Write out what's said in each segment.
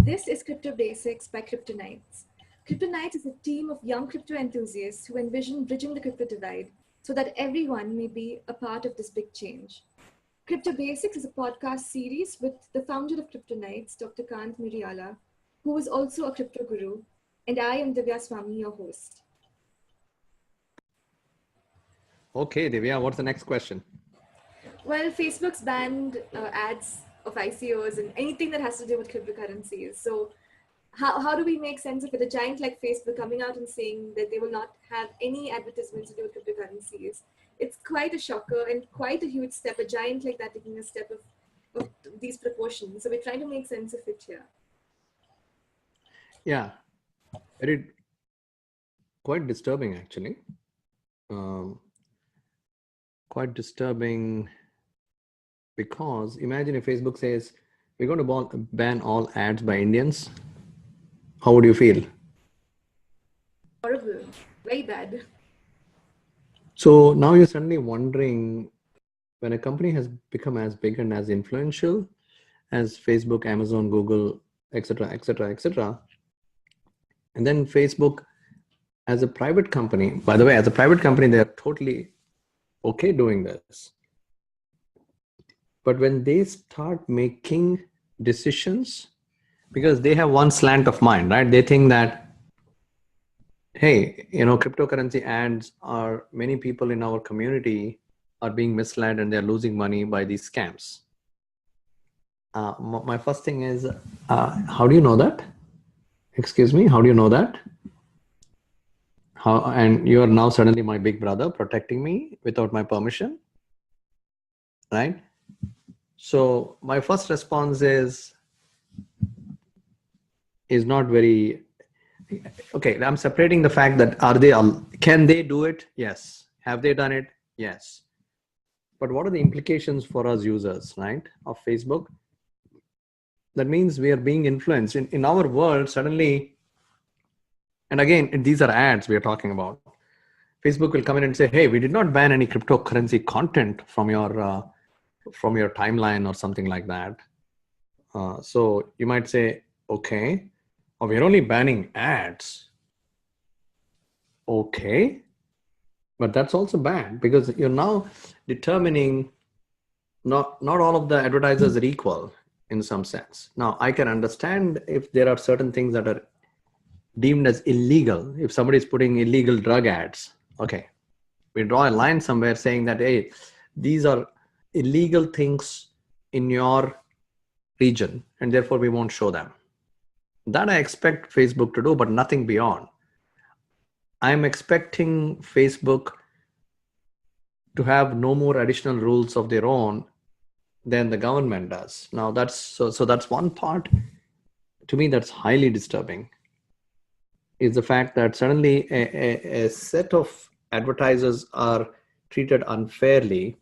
This is Crypto Basics by Kryptonites. Kryptonites is a team of young crypto enthusiasts who envision bridging the crypto divide so that everyone may be a part of this big change. Crypto Basics is a podcast series with the founder of Kryptonites, Dr. Kant Miriala, who is also a crypto guru, and I am Divya Swami, your host. Okay, Divya, what's the next question? Well, Facebook's banned ads of ICOs and anything that has to do with cryptocurrencies. So how do we make sense of it? A giant like Facebook coming out and saying that they will not have any advertisements to do with cryptocurrencies. It's quite a shocker and quite a huge step, a giant like that taking a step of these proportions. So we're trying to make sense of it here. Yeah, quite disturbing actually. Quite disturbing because imagine if Facebook says, we're going to ban all ads by Indians. How would you feel? Horrible, very bad. So now you're suddenly wondering, when a company has become as big and as influential as Facebook, Amazon, Google, etc., etc., etc., and then Facebook as a private company, by the way, as a private company, they're totally okay doing this. But when they start making decisions, because they have one slant of mind, right? They think that, hey, cryptocurrency ads are, many people in our community are being misled and they're losing money by these scams. My first thing is, how do you know that? Excuse me, how do you know that? And you are now suddenly my big brother protecting me without my permission, right? So my first response is not very, okay, I'm separating the fact that can they do it? Yes. Have they done it? Yes. But what are the implications for us users, right, of Facebook? That means we are being influenced in our world suddenly. And again, these are ads we are talking about. Facebook will come in and say, hey, we did not ban any cryptocurrency content from your timeline or something like that. So you might say, okay, we're only banning ads. Okay, but that's also bad because you're now determining not all of the advertisers are equal in some sense. Now, I can understand if there are certain things that are deemed as illegal. If somebody is putting illegal drug ads, okay, we draw a line somewhere saying that, hey, these are illegal things in your region and therefore we won't show them. That I expect Facebook to do, but nothing beyond. I'm expecting Facebook to have no more additional rules of their own than the government does. Now that's so that's one part to me that's highly disturbing, is the fact that suddenly a set of advertisers are treated unfairly,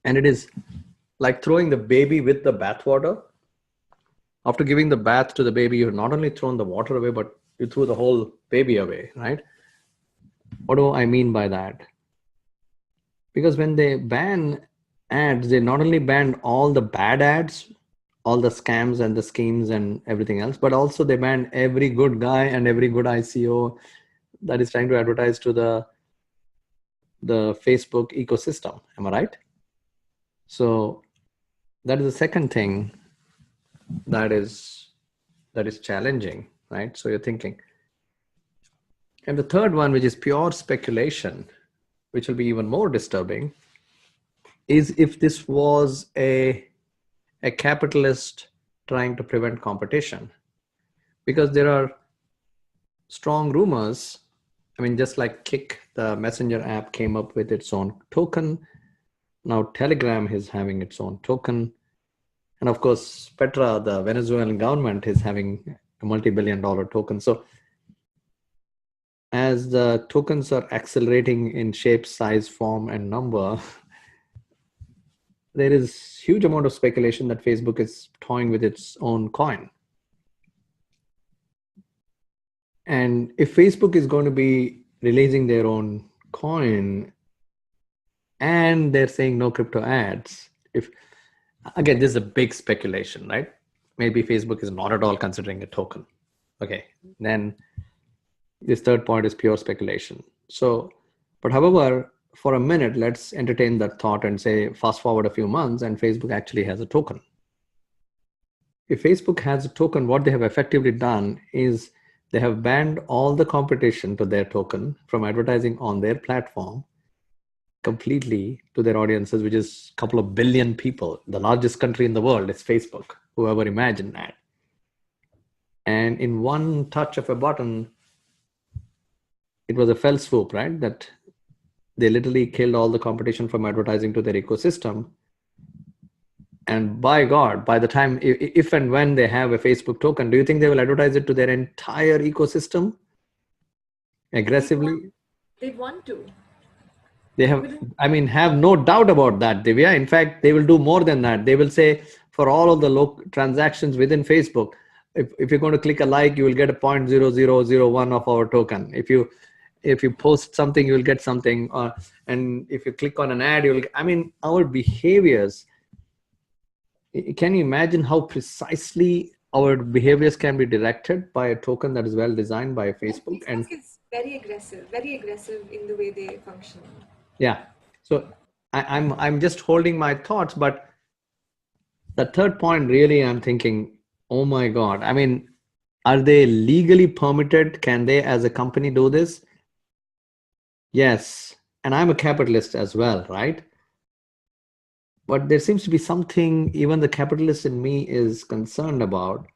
and it is like throwing the baby with the bathwater. After giving the bath to the baby, you've not only thrown the water away, but you threw the whole baby away, right? What do I mean by that? Because when they ban ads, they not only ban all the bad ads, all the scams and the schemes and everything else, but also they ban every good guy and every good ICO that is trying to advertise to the Facebook ecosystem. Am I right? So that is the second thing that is challenging, right? So you're thinking. And the third one, which is pure speculation, which will be even more disturbing, is if this was a capitalist trying to prevent competition. Because there are strong rumors. I mean, just like Kik, the messenger app, came up with its own token. Now Telegram is having its own token. And of course, Petra, the Venezuelan government, is having a multi-billion-dollar token. So as the tokens are accelerating in shape, size, form, and number, there is huge amount of speculation that Facebook is toying with its own coin. And if Facebook is going to be releasing their own coin and they're saying no crypto ads, again, this is a big speculation, right? maybe Facebook is not at all considering a token. Okay, then this third point is pure speculation. So, but however, for a minute, let's entertain that thought and say, fast forward a few months and Facebook actually has a token. If Facebook has a token, what they have effectively done is they have banned all the competition to their token from advertising on their platform completely to their audiences, which is a couple of billion people. The largest country in the world is Facebook. Whoever imagined that? And in one touch of a button, it was a fell swoop, right? That they literally killed all the competition from advertising to their ecosystem. And by God, by the time, if and when they have a Facebook token, do you think they will advertise it to their entire ecosystem aggressively? They'd want to. They have, I mean, have no doubt about that, Divya. In fact, they will do more than that. They will say for all of the local transactions within Facebook, if you're going to click a like, you will get a 0.0001 of our token. If you post something, you will get something. And if you click on an ad, you will. I mean, our behaviors. Can you imagine how precisely our behaviors can be directed by a token that is well designed by Facebook? And it's very aggressive in the way they function. Yeah. So I'm just holding my thoughts, but the third point really, I'm thinking, oh my God. I mean, are they legally permitted? Can they as a company do this? Yes. And I'm a capitalist as well, right? But there seems to be something even the capitalist in me is concerned about.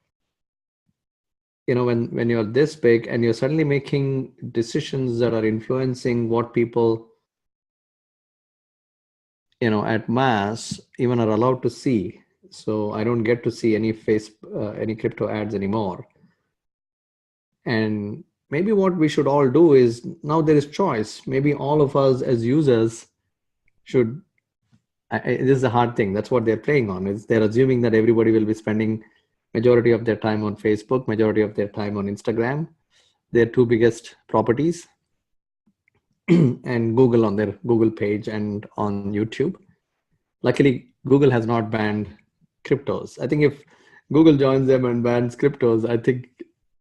You know, when you're this big and you're suddenly making decisions that are influencing what people, you know, at mass even are allowed to see. So I don't get to see any any crypto ads anymore. And maybe what we should all do is, now there is choice. Maybe all of us as users should, this is a hard thing. That's what they're playing on, is they're assuming that everybody will be spending majority of their time on Facebook, majority of their time on Instagram, their two biggest properties, and Google on their Google page and on YouTube. Luckily, Google has not banned cryptos. I think if Google joins them and bans cryptos, I think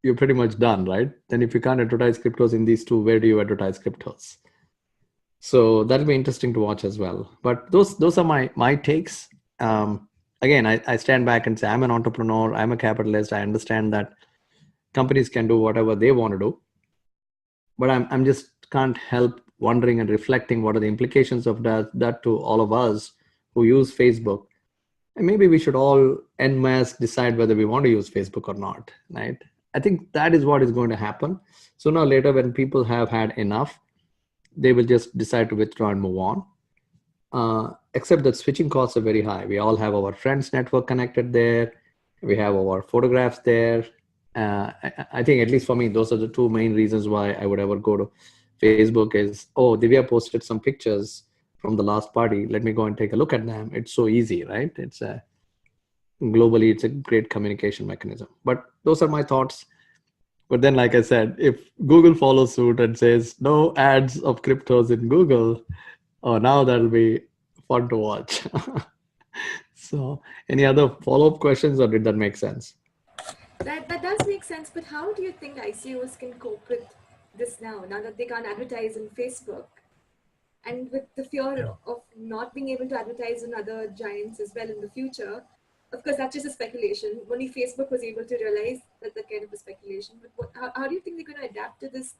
you're pretty much done, right? Then if you can't advertise cryptos in these two, where do you advertise cryptos? So that'll be interesting to watch as well. But those are my takes. Again, I stand back and say, I'm an entrepreneur, I'm a capitalist. I understand that companies can do whatever they want to do. But I'm just can't help wondering and reflecting what are the implications of that to all of us who use Facebook. And maybe we should all en masse decide whether we want to use Facebook or not, right? I think that is what is going to happen. Sooner or later, when people have had enough, they will just decide to withdraw and move on. Except that switching costs are very high. We all have our friends network connected there. We have our photographs there. I think, at least for me, those are the two main reasons why I would ever go to Facebook is, oh, Divya posted some pictures from the last party. Let me go and take a look at them. It's so easy, right? Globally, it's a great communication mechanism. But those are my thoughts. But then, like I said, if Google follows suit and says no ads of cryptos in Google, oh, now that'll be fun to watch. So any other follow-up questions, or did that make sense? That does make sense, but how do you think ICOs can cope with this now that they can't advertise on Facebook? And with the fear of not being able to advertise on other giants as well in the future, of course, that's just a speculation. Only Facebook was able to realize that kind of a speculation. But how do you think they're going to adapt to this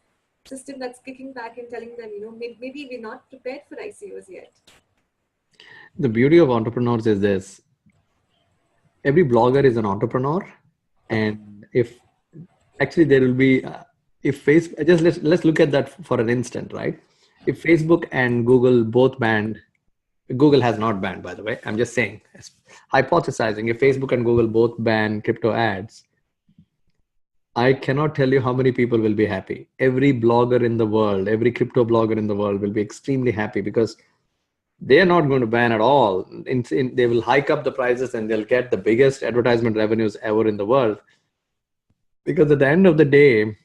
system that's kicking back and telling them, maybe we're not prepared for ICOs yet? The beauty of entrepreneurs is this. Every blogger is an entrepreneur. And if actually there will be, if Facebook, just let's look at that for an instant, right? If Facebook and Google both banned, Google has not banned, by the way, I'm just saying, hypothesizing, if Facebook and Google both ban crypto ads, I cannot tell you how many people will be happy. Every blogger in the world, every crypto blogger in the world will be extremely happy, because they are not going to ban at all. They will hike up the prices and they'll get the biggest advertisement revenues ever in the world. Because at the end of the day,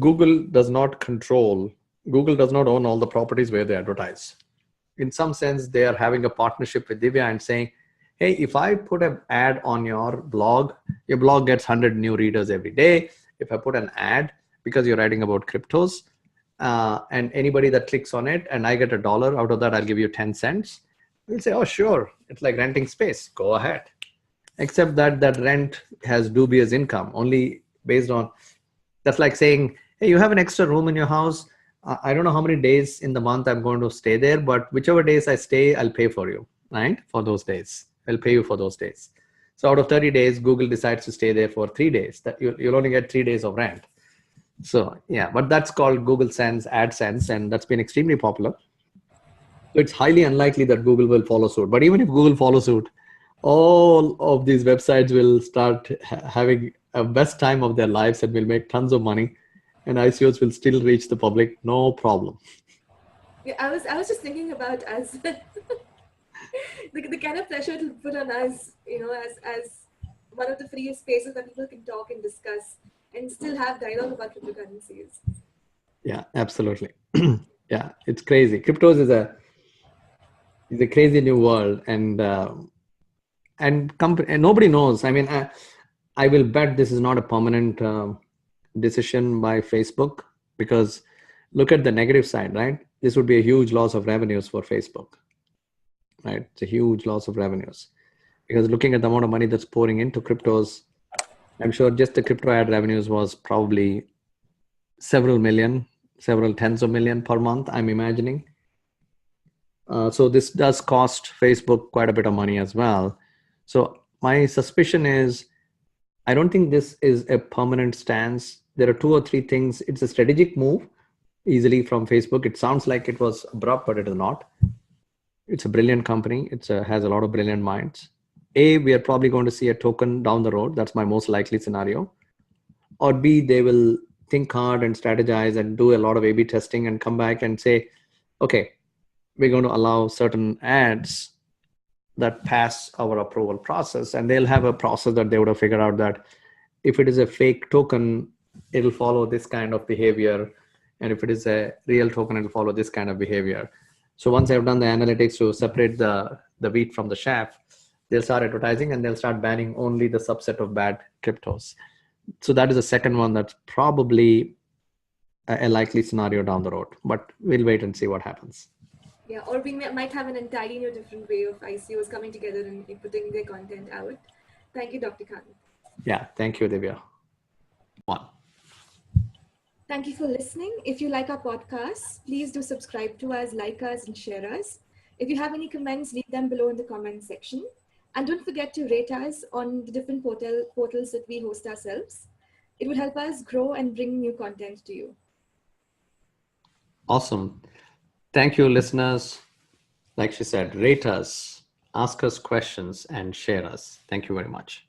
Google does not own all the properties where they advertise. In some sense, they are having a partnership with Divya and saying, hey, if I put an ad on your blog gets 100 new readers every day. If I put an ad because you're writing about cryptos, and anybody that clicks on it and I get $1 out of that, I'll give you 10 cents. We'll say, oh, sure. It's like renting space. Go ahead. Except that that rent has dubious income only based on, that's like saying, hey, you have an extra room in your house. I don't know how many days in the month I'm going to stay there, but whichever days I stay, I'll pay for you, right? For those days. I'll pay you for those days. So out of 30 days, Google decides to stay there for 3 days. That you'll only get 3 days of rent. So yeah, but that's called Google Sense, AdSense, and that's been extremely popular. So it's highly unlikely that Google will follow suit. But even if Google follows suit, all of these websites will start having a best time of their lives and will make tons of money, and ICOs will still reach the public, no problem. Yeah, I was just thinking about us, the kind of pressure it will put on us, as one of the freest spaces where people can talk and discuss and still have dialogue about cryptocurrencies. Yeah, absolutely. Yeah, it's crazy. Cryptos is a crazy new world, and nobody knows. I mean, I will bet this is not a permanent decision by Facebook, because look at the negative side, right? This would be a huge loss of revenues for Facebook, right? It's a huge loss of revenues, because looking at the amount of money that's pouring into cryptos, I'm sure just the crypto ad revenues was probably several million, several tens of million per month, I'm imagining. So this does cost Facebook quite a bit of money as well. So my suspicion is, I don't think this is a permanent stance. There are 2 or 3 things. It's a strategic move easily from Facebook. It sounds like it was abrupt, but it is not. It's a brilliant company. It has a lot of brilliant minds. A, we are probably going to see a token down the road. That's my most likely scenario. Or B, they will think hard and strategize and do a lot of A/B testing and come back and say, okay, we're going to allow certain ads that pass our approval process, and they'll have a process that they would have figured out that if it is a fake token, it'll follow this kind of behavior, and if it is a real token, it'll follow this kind of behavior. So once I've done the analytics to separate the wheat from the chaff, they'll start advertising and they'll start banning only the subset of bad cryptos. So that is the second one that's probably a likely scenario down the road, but we'll wait and see what happens. Yeah, or we might have an entirely new different way of ICOs coming together and putting their content out. Thank you, Dr. Khan. Yeah, thank you, Divya. Thank you for listening. If you like our podcast, please do subscribe to us, like us, and share us. If you have any comments, leave them below in the comment section. And don't forget to rate us on the different portals that we host ourselves. It would help us grow and bring new content to you. Awesome. Thank you, listeners. Like she said, rate us, ask us questions, and share us. Thank you very much.